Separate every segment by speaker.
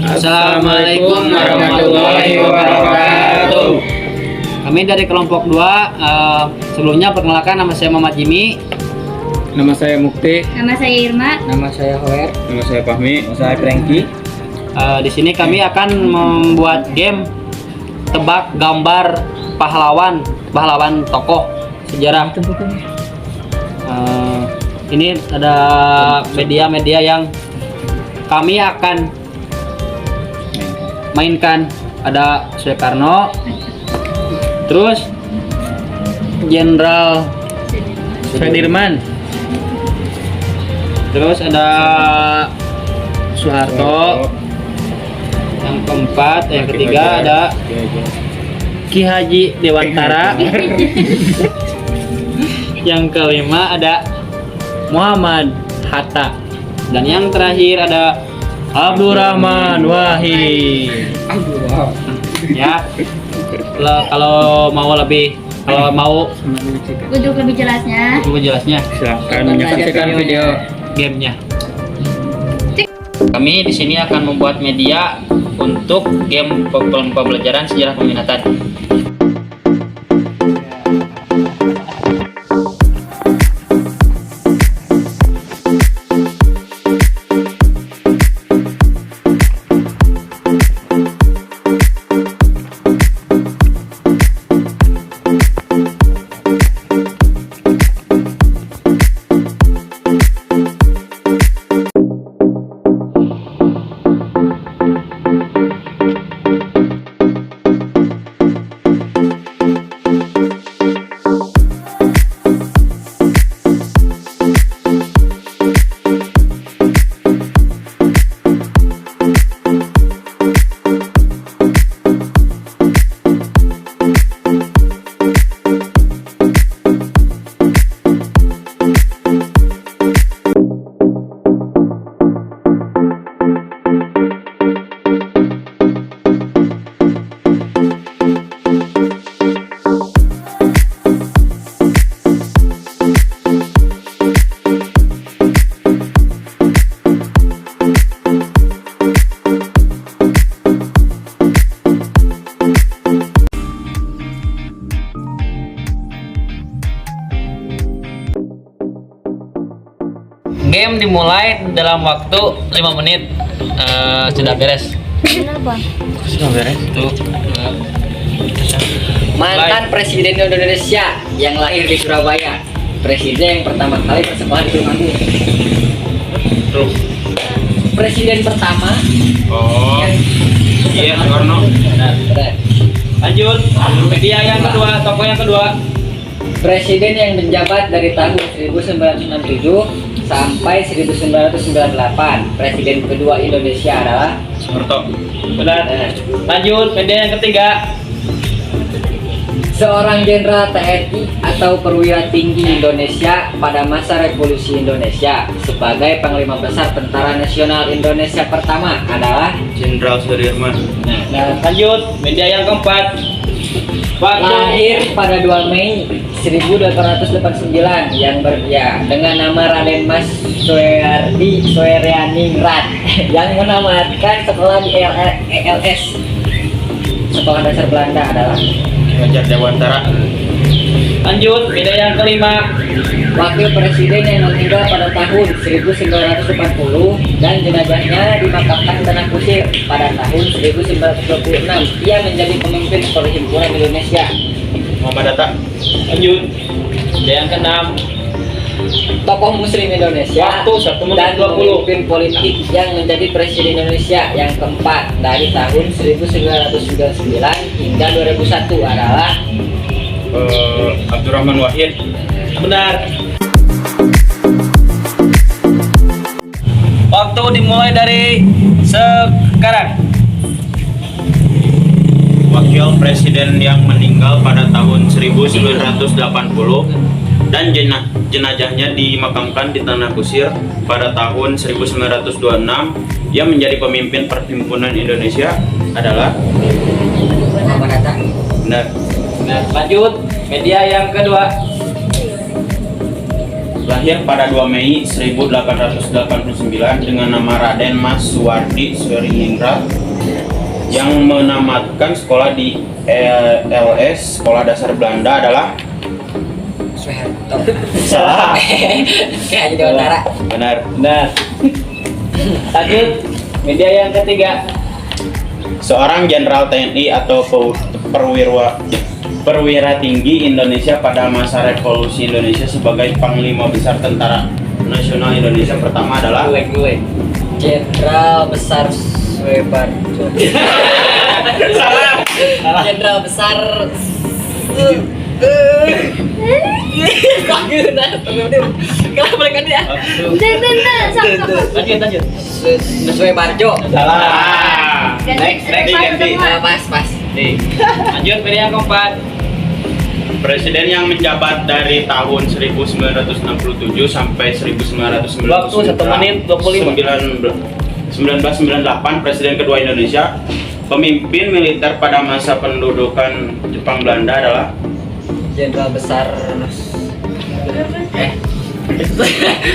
Speaker 1: Assalamualaikum warahmatullahi wabarakatuh. Kami dari kelompok 2. Sebelumnya perkenalkan, nama saya Muhammad Jimmy.
Speaker 2: Nama saya Mukti.
Speaker 3: Nama saya Irma.
Speaker 4: Nama saya Hoer.
Speaker 2: Nama saya Fahmi.
Speaker 4: Nama saya Franky.
Speaker 1: Di sini kami akan membuat game tebak gambar pahlawan tokoh sejarah. Ini ada media-media yang kami akan mainkan. Ada Soekarno, terus Jenderal Sudirman, terus ada Soeharto. Yang keempat, yang ketiga ada Ki Haji Dewantara. Yang kelima ada Muhammad Hatta. Dan yang terakhir ada Abdurrahman Wahid. Ya, kalau mau
Speaker 3: Untuk lebih jelasnya,
Speaker 2: Silahkan menyaksikan video
Speaker 1: gamenya. Kami di sini akan membuat media untuk game pembelajaran sejarah peminatan. Game dimulai dalam waktu 5 menit. Sudah beres. Sudah beres. Tuh.
Speaker 4: Mantan Presiden Indonesia yang lahir di Surabaya. Presiden yang pertama kali bersekolah di Tulungagung.
Speaker 1: Terus.
Speaker 4: Presiden pertama.
Speaker 2: Oh, iya Soekarno.
Speaker 4: Benar.
Speaker 1: Lanjut. Media yang kedua, tokoh yang kedua.
Speaker 4: Presiden yang menjabat dari tahun 1967 sampai 1998. Presiden kedua Indonesia adalah
Speaker 2: Soeharto.
Speaker 1: Benar. Lanjut. Media yang ketiga.
Speaker 4: seorang jenderal TNI atau perwira tinggi Indonesia pada masa Revolusi Indonesia. Sebagai Panglima Besar Tentara Nasional Indonesia pertama adalah
Speaker 2: Jenderal Sudirman.
Speaker 1: Nah, lanjut. Media yang keempat.
Speaker 4: lahir pada 2 Mei 1889 dengan nama Raden Mas Soeharyaningrat yang menamatkan sekolah di ELS Sekolah Dasar Belanda adalah
Speaker 2: Hajar Dewantara.
Speaker 1: Lanjut. Media yang kelima.
Speaker 4: wakil presiden yang meninggal pada tahun 1940 dan jenazahnya dimakamkan di Tanah Kusir pada tahun 1926. Ia menjadi pemimpin Perhimpunan Indonesia.
Speaker 2: Muhammad Hatta.
Speaker 1: Lanjut. Media yang keenam.
Speaker 4: Tokoh Muslim Indonesia
Speaker 1: Waktu 1 menit
Speaker 4: dan
Speaker 1: 20.
Speaker 4: pemimpin politik yang menjadi presiden Indonesia yang keempat dari tahun 1999 hingga 2001 adalah
Speaker 2: Abdurrahman Wahid.
Speaker 1: Benar. Waktu dimulai dari sekarang.
Speaker 2: Wakil presiden yang meninggal pada tahun 1980 dan jenazahnya dimakamkan di Tanah Kusir pada tahun 1926. Ia menjadi pemimpin Perhimpunan Indonesia adalah
Speaker 4: Muhammad Hatta.
Speaker 1: Benar. Nah, lanjut. Media yang kedua.
Speaker 2: lahir pada 2 Mei 1889 dengan nama Raden Mas Suwardi Sweringingrat yang menamatkan sekolah di LS Sekolah Dasar Belanda adalah
Speaker 4: Soeharto.
Speaker 2: salah.
Speaker 4: Kayak jadi utara.
Speaker 2: Benar.
Speaker 1: Benar. Lanjut, media yang ketiga.
Speaker 2: Seorang jenderal TNI atau perwira tinggi Indonesia pada masa Revolusi Indonesia sebagai Panglima Besar Tentara Nasional Indonesia pertama adalah
Speaker 4: Jenderal Besar Soeharto. Jenderal Besar Kenapa mereka dia?
Speaker 3: Lanjut.
Speaker 4: Soeharto.
Speaker 2: salah.
Speaker 1: Next.
Speaker 2: Ganti.
Speaker 4: Pas.
Speaker 1: Nih. Lanjut, media yang keempat.
Speaker 2: Presiden yang menjabat dari tahun 1967 sampai 1999
Speaker 1: Waktu 1 menit 25.
Speaker 2: 1998 Presiden kedua Indonesia. Pemimpin militer pada masa pendudukan Jepang Belanda adalah
Speaker 4: Jenderal Besar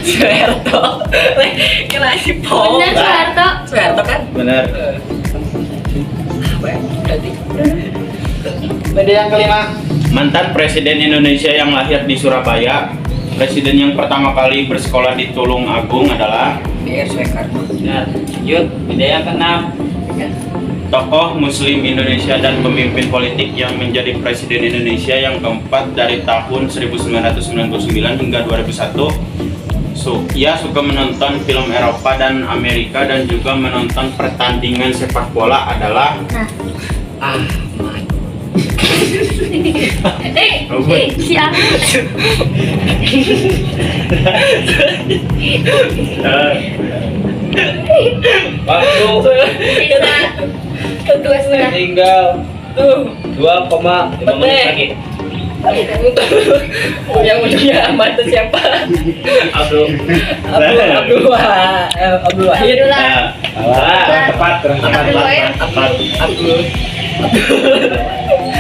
Speaker 4: Soeharto. Kena si Paul.
Speaker 3: Benar Soeharto.
Speaker 4: Soeharto kan?
Speaker 2: benar.
Speaker 4: Apa ya? Berarti
Speaker 1: Media yang kelima.
Speaker 2: Mantan Presiden Indonesia yang lahir di Surabaya. Presiden yang pertama kali bersekolah di Tulung Agung adalah
Speaker 4: DR Soeharto.
Speaker 1: Benar. Lanjut, media yang keenam.
Speaker 2: tokoh Muslim Indonesia dan pemimpin politik yang menjadi Presiden Indonesia yang keempat dari tahun 1999 hingga 2001. Ia suka menonton film Eropa dan Amerika dan juga menonton pertandingan sepak bola adalah
Speaker 3: Siapa?
Speaker 1: Waktu
Speaker 3: Dua setengah.
Speaker 1: tinggal 2,5 menit lagi.
Speaker 4: Yang ujungnya amat itu siapa?
Speaker 1: Abdul.
Speaker 4: Abdul Wahid.
Speaker 3: Abdullah.
Speaker 1: Salah. Tepat.
Speaker 3: Abdul Wahid.
Speaker 4: Abdul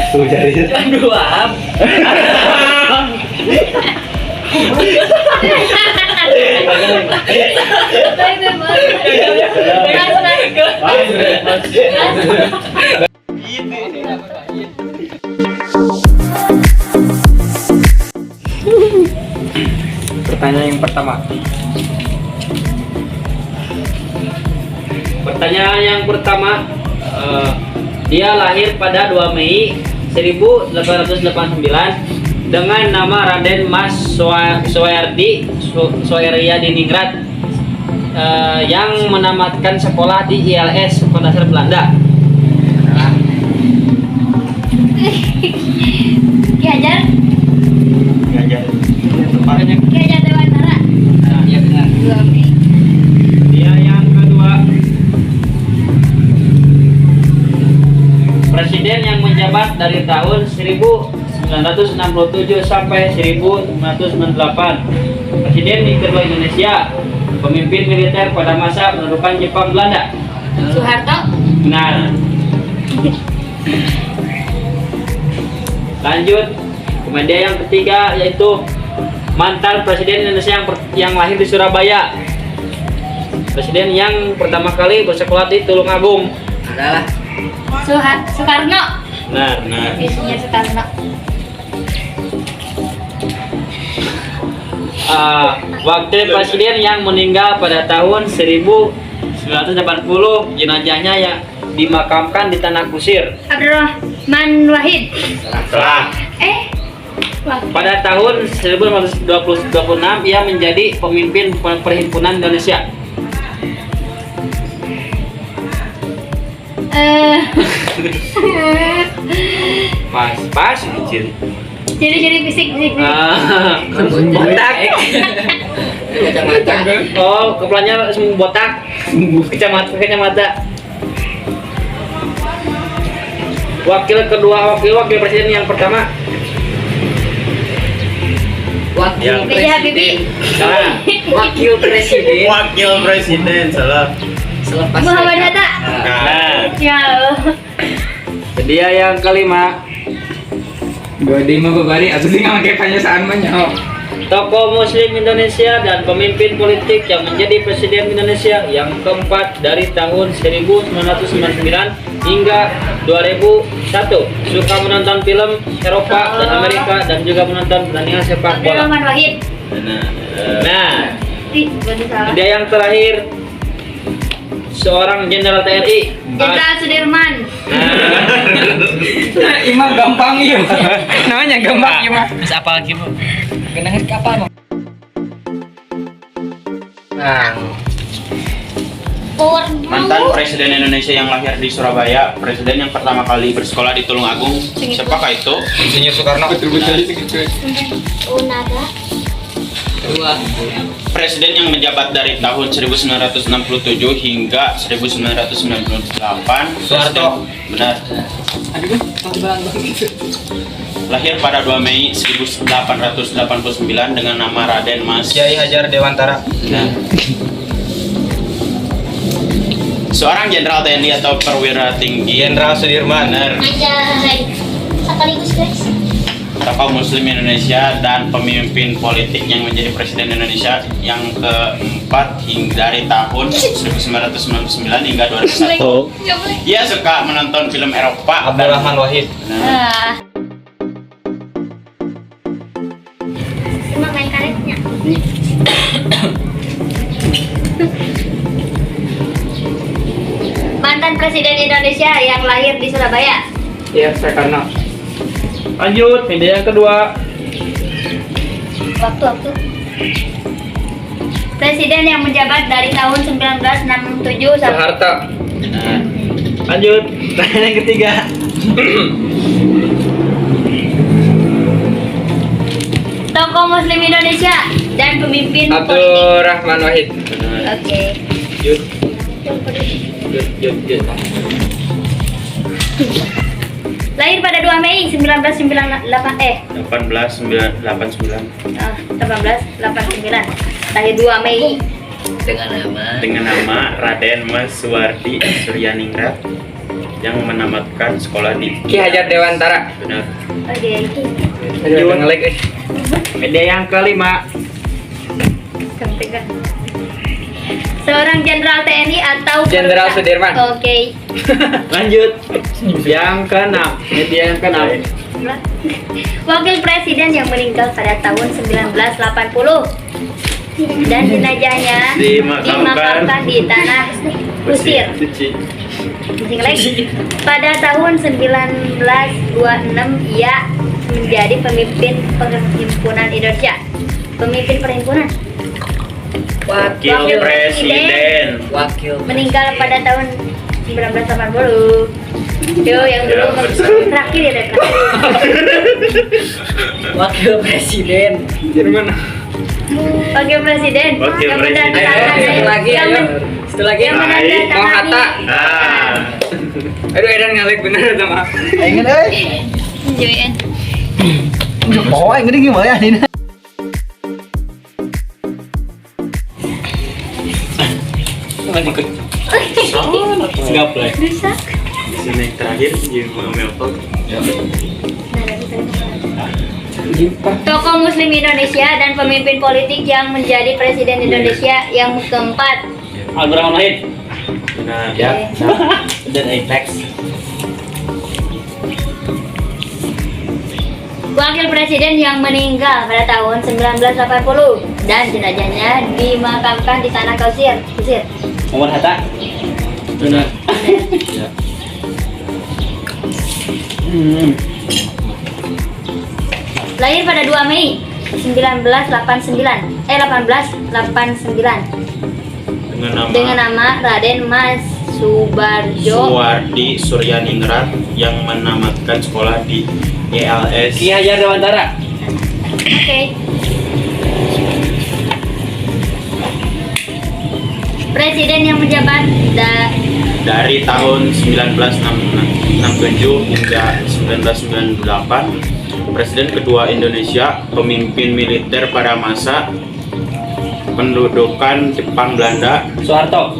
Speaker 2: Tuh jadi.
Speaker 4: Abdul Wahab.
Speaker 1: Pertanyaan yang pertama. Pertanyaan yang pertama, dia lahir pada 2 Mei 1889 dengan nama Raden Mas Suwardi Sweringingrat yang menamatkan sekolah di ILS Sekolah Dasar Belanda.
Speaker 3: Ki Hajar.
Speaker 2: Tepatnya.
Speaker 3: Ki Hajar Dewantara.
Speaker 1: Nah, ya benar.
Speaker 3: 2 Mei.
Speaker 1: Dia yang kedua, presiden yang menjabat dari tahun 1967 sampai 1998. Presiden di kedua Indonesia, pemimpin militer pada masa pendudukan Jepang Belanda.
Speaker 3: Soeharto.
Speaker 1: Benar. Lanjut ke media yang ketiga, yaitu mantan presiden Indonesia yang lahir di Surabaya. Presiden yang pertama kali bersekolah di Tulung Agung
Speaker 4: Adalah
Speaker 3: Soekarno.
Speaker 2: Benar.
Speaker 3: Isinya Soekarno.
Speaker 1: Wakil presiden yang meninggal pada tahun 1980, jenazahnya yang dimakamkan di Tanah Kusir.
Speaker 3: Abdurrahman Wahid.
Speaker 2: Salah.
Speaker 3: Wahid.
Speaker 1: Pada tahun 1926 ia menjadi pemimpin Perhimpunan Indonesia. Pas kecil.
Speaker 3: Jadi fisik.
Speaker 1: Botak.
Speaker 4: kacamata.
Speaker 1: Oh, kepalanya botak. Kacamata. Wakil presiden yang pertama.
Speaker 4: Wakil
Speaker 3: B.J. Habibie.
Speaker 1: Salah.
Speaker 4: Wakil presiden.
Speaker 2: Wakil presiden salah.
Speaker 4: Selepas
Speaker 3: Muhammad Hatta.
Speaker 2: Nah,
Speaker 3: Ya Allah.
Speaker 1: Dia yang kelima.
Speaker 5: Dua di mah babari atau tinggal pakai panyasaan banyak.
Speaker 1: Tokoh Muslim Indonesia dan pemimpin politik yang menjadi Presiden Indonesia yang keempat dari tahun 1999 hingga 2001. Suka menonton film Eropa dan Amerika dan juga menonton pertandingan sepak bola.
Speaker 3: Abdurrahman Wahid.
Speaker 1: Nah,
Speaker 3: Berarti salah.
Speaker 1: dia yang terakhir seorang Jenderal TNI.
Speaker 3: Jenderal Sudirman.
Speaker 4: Imam gampang ya. Namanya gampang ya, Mas.
Speaker 1: Bisa apa lagi, Bu?
Speaker 4: Kenangan kapan? Nah,
Speaker 2: Mantan Presiden Indonesia yang lahir di Surabaya, Presiden yang pertama kali bersekolah di Tulungagung, siapakah itu?
Speaker 5: Insinyur Soekarno.
Speaker 3: Unaga.
Speaker 2: Presiden yang menjabat dari tahun 1967 hingga 1998.
Speaker 5: Soeharto.
Speaker 2: Benar. Lahir pada 2 Mei 1889 dengan nama Raden Mas.
Speaker 5: Kiai Hajar Dewantara.
Speaker 2: Nah. Seorang jenderal TNI atau perwira tinggi.
Speaker 5: Jenderal Sudirman.
Speaker 2: Benar.
Speaker 3: Anjay. Sekaligus guys.
Speaker 2: Tokoh Muslim Indonesia dan pemimpin politik yang menjadi Presiden Indonesia yang keempat hingga dari tahun 1999 hingga 2001. Dia suka menonton film Eropa.
Speaker 5: Abdurrahman Wahid.
Speaker 2: Nah,
Speaker 3: Cuma main karetnya. Mantan Presiden Indonesia yang lahir di Surabaya.
Speaker 1: Ya, Soekarno. Lanjut, media yang kedua.
Speaker 3: Waktu. Presiden yang menjabat dari tahun 1967 sampai
Speaker 1: Soeharto.
Speaker 2: nah,
Speaker 1: Lanjut, pertanyaan yang ketiga.
Speaker 3: tokoh Muslim Indonesia dan pemimpin politik.
Speaker 1: Abdurrahman Wahid.
Speaker 2: benar.
Speaker 3: Oke.
Speaker 1: Jut, jut.
Speaker 3: Lahir pada 2 Mei 1998
Speaker 2: 1889.
Speaker 3: 1889. Lahir 2 Mei.
Speaker 2: Dengan nama Raden Mas Suwardi Suryaningrat yang menamatkan sekolah di
Speaker 1: Ki Hajar Dewantara.
Speaker 2: benar.
Speaker 3: Oke.
Speaker 1: Lanjut, ngelik. Media yang kelima.
Speaker 3: Ketiga. Seorang jenderal TNI atau
Speaker 1: Jenderal Sudirman.
Speaker 3: Oke.
Speaker 1: Lanjut, yang keenam. Media yang keenam.
Speaker 3: Wakil Presiden yang meninggal pada tahun 1980 dan jenazahnya dimakamkan di tanah Kusir. Pusing lagi. Pada tahun 1926 ia menjadi pemimpin perhimpunan Indonesia. Pemimpin perhimpunan.
Speaker 2: Wakil Presiden.
Speaker 3: Meninggal pada tahun 1980. Yo, yang dulu terakhir ya terakhir.
Speaker 4: Wakil Presiden.
Speaker 1: Jerman.
Speaker 3: Wakil Presiden.
Speaker 2: Wakil
Speaker 3: Yang
Speaker 2: Presiden.
Speaker 3: mendatangkan-
Speaker 4: Satu lagi,
Speaker 3: yang
Speaker 4: ayo.
Speaker 3: men-
Speaker 4: Satu lagi.
Speaker 3: yang
Speaker 2: Baik.
Speaker 3: menandatangani-
Speaker 1: Mau Hatta.
Speaker 2: Ah,
Speaker 1: Aduh, Edan ngelik bener tuh, maaf.
Speaker 4: Ingin euy.
Speaker 3: Join.
Speaker 4: Oh, ini gimana ini?
Speaker 1: Segap lah.
Speaker 3: Rusak.
Speaker 2: di sini yang terakhir Jimmy Melton.
Speaker 3: Tokoh Muslim Indonesia dan pemimpin politik yang menjadi Presiden Indonesia yang keempat.
Speaker 1: Abdurrahman Wahid.
Speaker 2: Benar.
Speaker 1: Ya.
Speaker 3: Oke.
Speaker 1: Dan Apex.
Speaker 3: Wakil Presiden yang meninggal pada tahun 1980 dan jenazahnya dimakamkan di tanah Kusir.
Speaker 1: Muhammad Hatta. Benar. Ya.
Speaker 3: Lahir pada 2 Mei 1889 dengan nama Raden Mas Subarjo.
Speaker 2: Suwardi Suryaningrat yang menamatkan sekolah di YLS.
Speaker 1: Ki Hajar Dewantara.
Speaker 3: Oke. Presiden yang menjabat
Speaker 2: Dari tahun 1967 hingga 1998, Presiden kedua Indonesia, pemimpin militer pada masa pendudukan Jepang Belanda.
Speaker 1: Soeharto.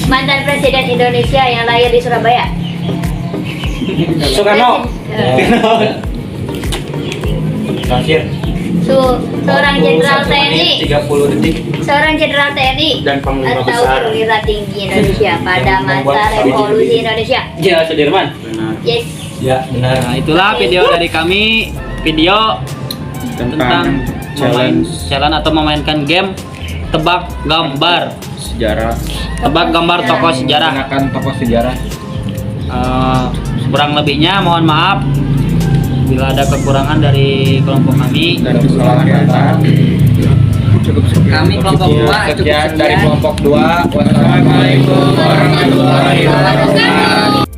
Speaker 3: mantan Presiden Indonesia yang lahir di Surabaya.
Speaker 1: Soekarno.
Speaker 3: Presiden-
Speaker 5: Terakhir.
Speaker 3: Seorang jenderal
Speaker 5: 1
Speaker 3: TNI
Speaker 5: menit 30 detik.
Speaker 3: Seorang jenderal TNI
Speaker 2: Dan panglima
Speaker 3: atau
Speaker 2: besar.
Speaker 3: perwira tinggi Indonesia pada
Speaker 5: Yang
Speaker 3: masa
Speaker 5: membuat
Speaker 3: revolusi Indonesia.
Speaker 1: Ya, Sudirman.
Speaker 2: Benar.
Speaker 3: Yes.
Speaker 5: Ya, benar.
Speaker 1: Nah, itulah video dari kami. Video tentang challenge atau memainkan game tebak gambar.
Speaker 2: Sejarah.
Speaker 1: Tebak gambar tokoh sejarah.
Speaker 5: Menggunakan tokoh sejarah.
Speaker 1: Kurang lebihnya mohon maaf bila ada kekurangan dari kelompok kami.
Speaker 5: Dan kesalahan kata. Cukup sekian.
Speaker 4: Kami kelompok dua, cukup
Speaker 5: Sekian dari
Speaker 4: sekian.
Speaker 5: kelompok 2. Wassalamualaikum warahmatullahi wabarakatuh.